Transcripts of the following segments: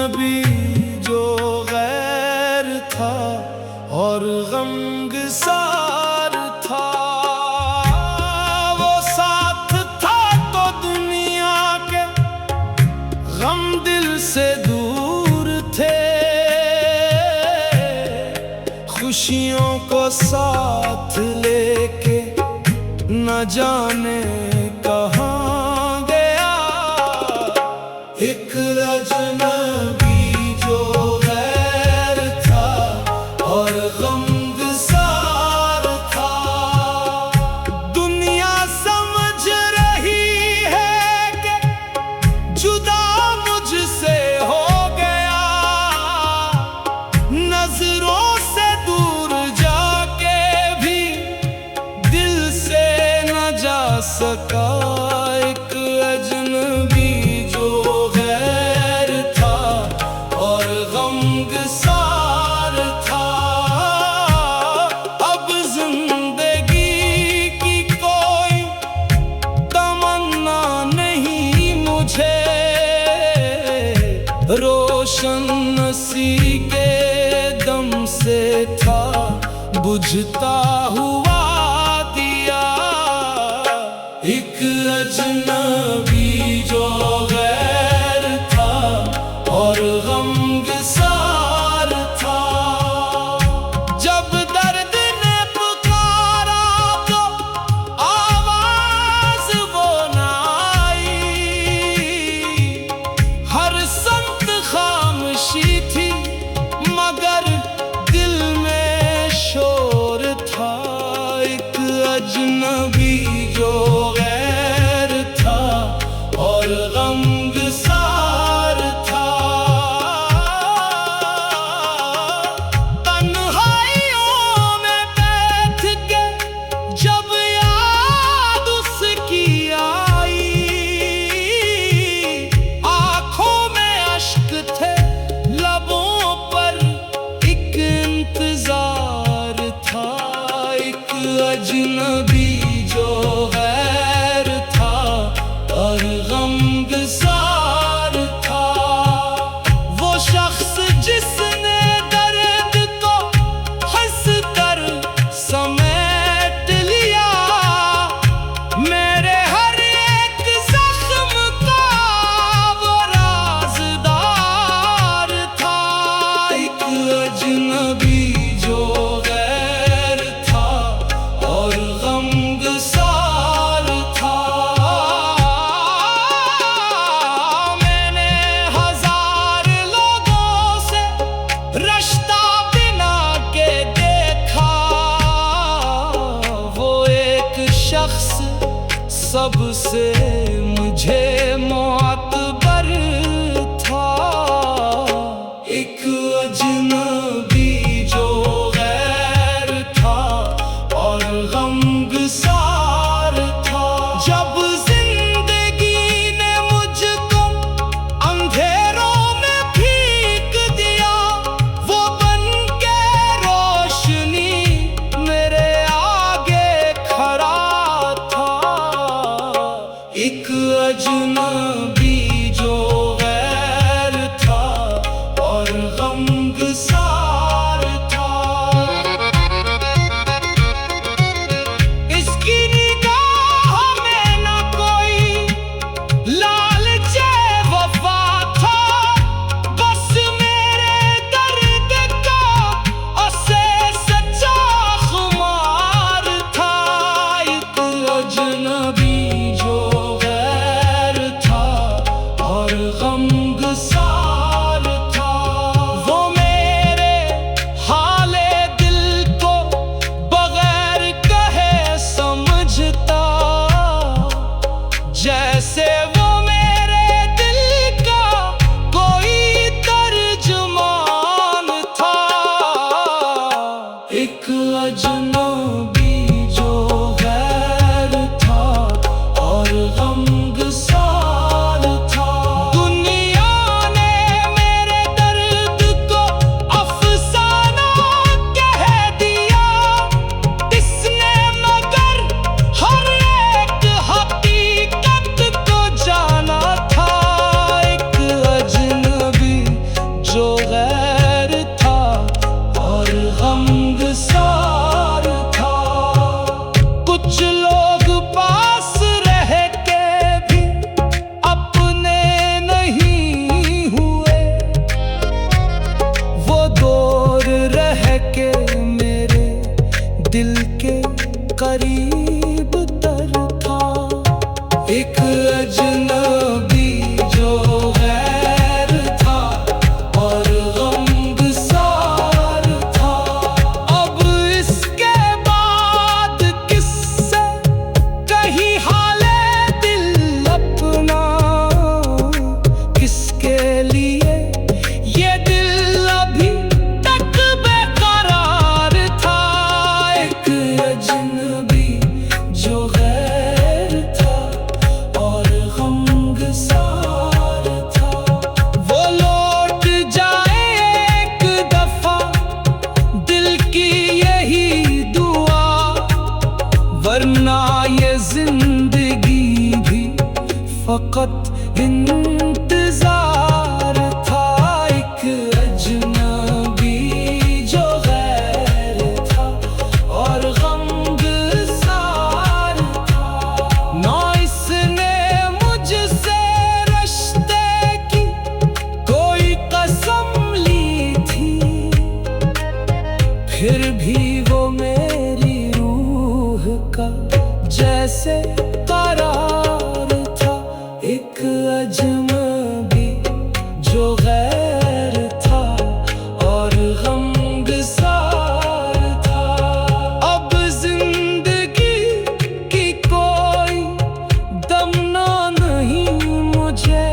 अजनबी जो गैर था और गमगसार था, वो साथ था तो दुनिया के गम दिल से दूर थे। खुशियों को साथ लेके न जाने कहाँ गया। एक अजनबी जो गैर था और गमगसार था। दुनिया समझ रही है कि जुदा मुझसे हो गया। नजरों से दूर जाके भी दिल से न जा सका। एक अजनबी जो गैर था और गमगसार था। अब जिंदगी की कोई तमन्ना नहीं मुझे। रोशन नसी के दम से था बुझता हुआ दिया। एक अजनबी जो गैर था और गमगसार था। जब दर्द ने पुकारा तो आवाज वो न आई। हर संत खामोशी थी मगर दिल में शोर था। एक अजनबी जो गैर था और गमगसार था। तन्हाइयों में बैठ के जब याद उसकी आई। आंखों में अश्क थे लबों पर एक इंतजार था। एक अजनबी जो गैर था और गमगसार था। वो शख्स जिसने दर्द को हंसकर समेट लिया। मेरे हर एक जख्म का वो राज़दार था। एक अजनबी जो गैर था और गमगसार था। मैंने हजार लोगों से रिश्ता बिना के देखा। वो एक शख्स सबसे मुझे मुअत्बर था। एक अजनबी जो गैर था और गमगसार था। जब जिंदगी ने मुझको अंधेरों में फेंक दिया। वो बन के रोशनी मेरे आगे खड़ा था। एक अजनबी जो गैर था और गमगसार था। इसकी करीब तर था। एक अजनबी जो गैर था और गमगसार था। अब इसके बाद किससे कहीं हाले दिल अपना, किसके लिए ये दिल अभी तक बेकरार था। एक अजनबी जो गैर था और गमगसार था। वो लौट जाए एक दफा, दिल की यही दुआ, वरना ये जिंदगी भी फकत इंतजार था। एक अजनबी जो गैर था और गमगसार था। ना इसने मुझसे रिश्ते की कोई कसम ली थी, फिर भी वो मेरी रूह का जैसे करार था। एक अजनबी जो गैर था और गमगसार था। अब जिंदगी की कोई तमन्ना नहीं मुझे,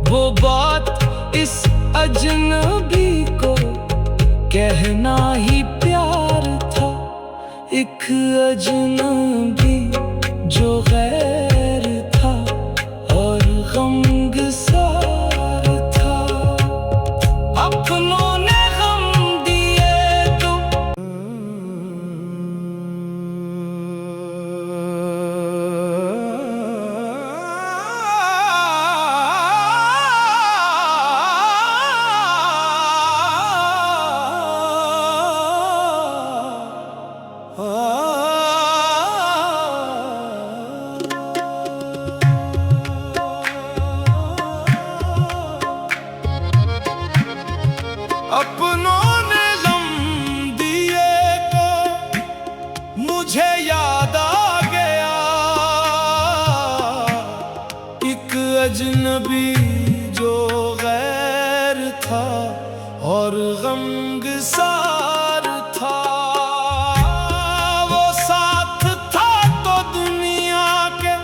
वो बात इस अजनबी को कहना ही प्यार था। एक अजनबी जो गैर था और गमगसार था। अपनों ने गम दिए तो अपनों ने गम दिए को मुझे याद आ गया। एक अजनबी जो गैर था और गमगसार था। वो साथ था तो दुनिया के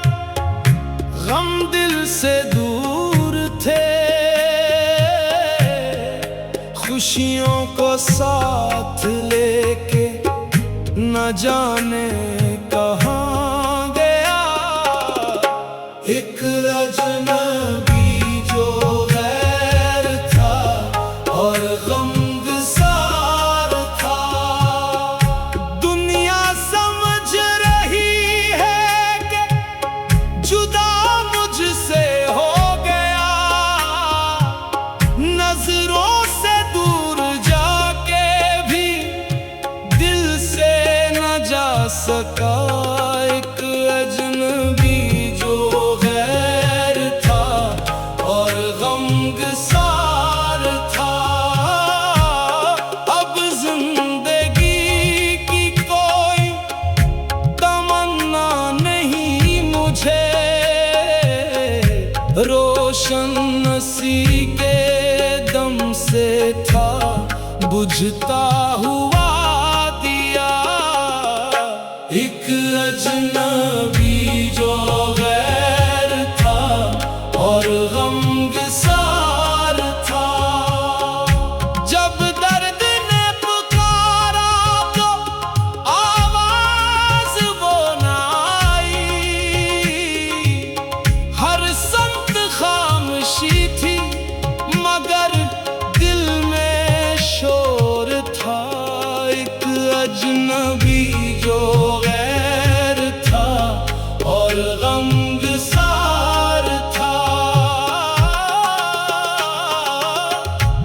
गम दिल से दूर थे। खुशियों को साथ लेके न जाने कहाँ गया। एक अजनबी जो गैर था और गमगसार था। दुनिया समझ रही है कि जुदा मुझसे हो गया। नजरों से दूर जाके भी दिल से न जा सका। एक अजनबी जो गैर था और गमगसार था। अब जिंदगी की कोई तमन्ना नहीं मुझे, रोशन नसी के दम से था बुझता हुआ दिया। एक अजनबी जो गैर था और गमगसार था। जब दर्द ने पुकारा तो आवाज वो न आई। हर संत खामोशी थी मगर दिल में शोर था। एक अजनबी जो गैर था और गमगसार था।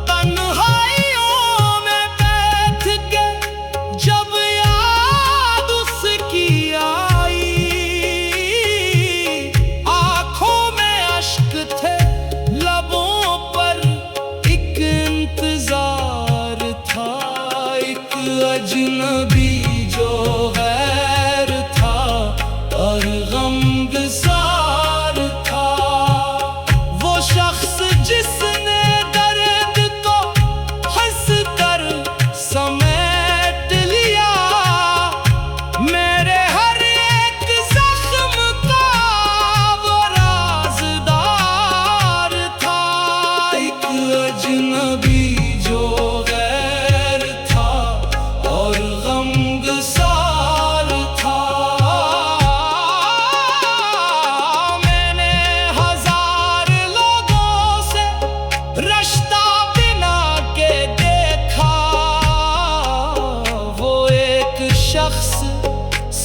तन्हाइयों में बैठ के जब याद उसकी आई, आंखों में अश्क थे लबों पर एक इंतजार था। एक अजनबी जो है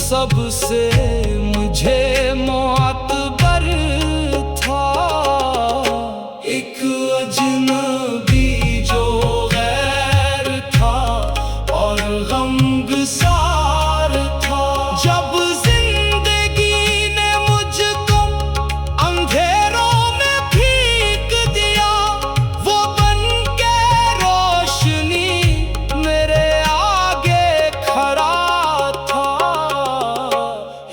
सबसे मुझे मुअत्बर था। एक अजनबी जो गैर था और गमगसार था। जब जिंदगी ने मुझको अंधेरों में फेंक दिया, वो बन के रोशनी मेरे आगे खड़ा था।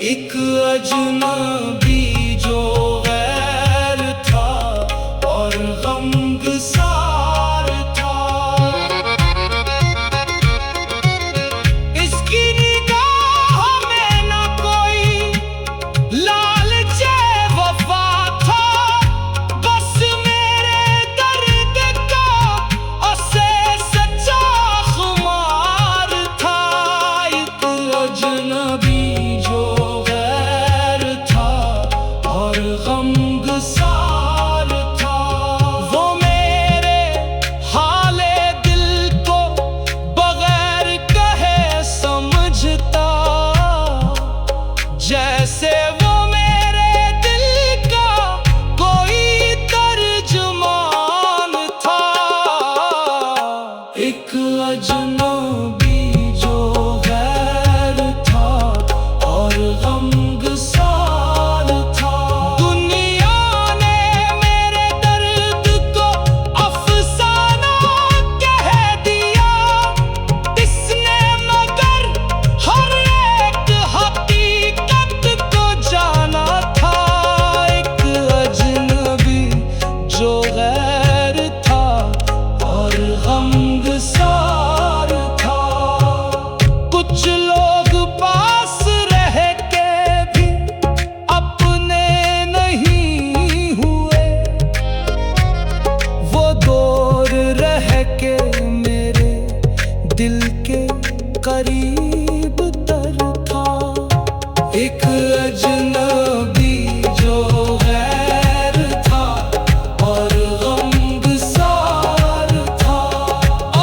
एक अजनबी जो गैर था और गमगसार था। इसकी निगाह में न कोई लालचे वफा था, बस मेरे दर्द का उसे सच्चा खुमार था। एक अजनबी जो गैर था और गमगसार था। वो मेरे हाले दिल को बगैर कहे समझता, जैसे वो मेरे दिल का कोई तर्जुमान था। एक अजनबी जो गैर था और गमगसार था। दुनिया ने मेरे दर्द को अफसाना कह दिया, इसने मगर हर एक हकीकत को जाना था। एक अजनबी जो गैर था और गमगसार था। कुछ लोग पास रह के भी अपने नहीं हुए, वो दूर रह के मेरे दिल के करीब तर था। एक अजनबी जो गैर था और गमगसार था।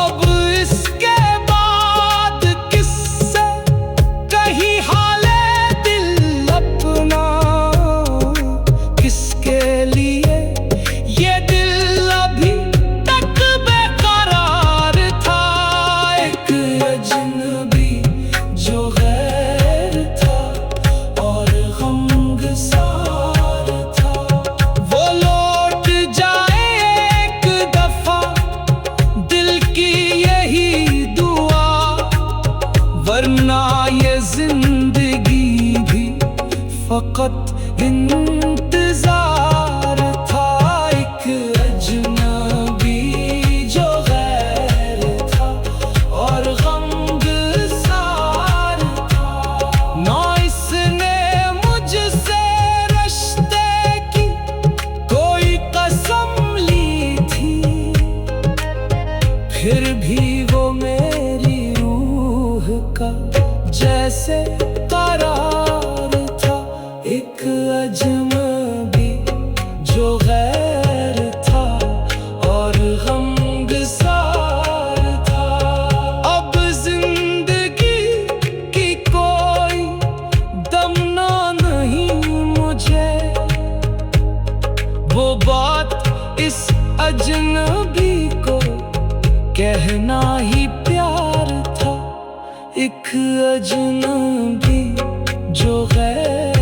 अब इसके बाद किससे कहीं हाले दिल अपना, किसके लिए ये दिल अभी तक बेकरार था। एक अजनबी जो गैर था और गमगसार था। वो लौट जाए एक दफा, दिल की यही दुआ, वरना ये जिंदगी भी फकत इंतजार था। एक अजनबी जो गैर था और गमगसार था। ना इसने मुझसे रिश्ते की कोई कसम ली थी, फिर भी वो मेरी रूह का जैसे करार था। एक अजनबी जो गैर था और गमगसार था। अब जिंदगी की कोई तमन्ना नहीं मुझे, वो बात इस अजनबी को कहना ही प्यार था। एक अजनबी जो गैर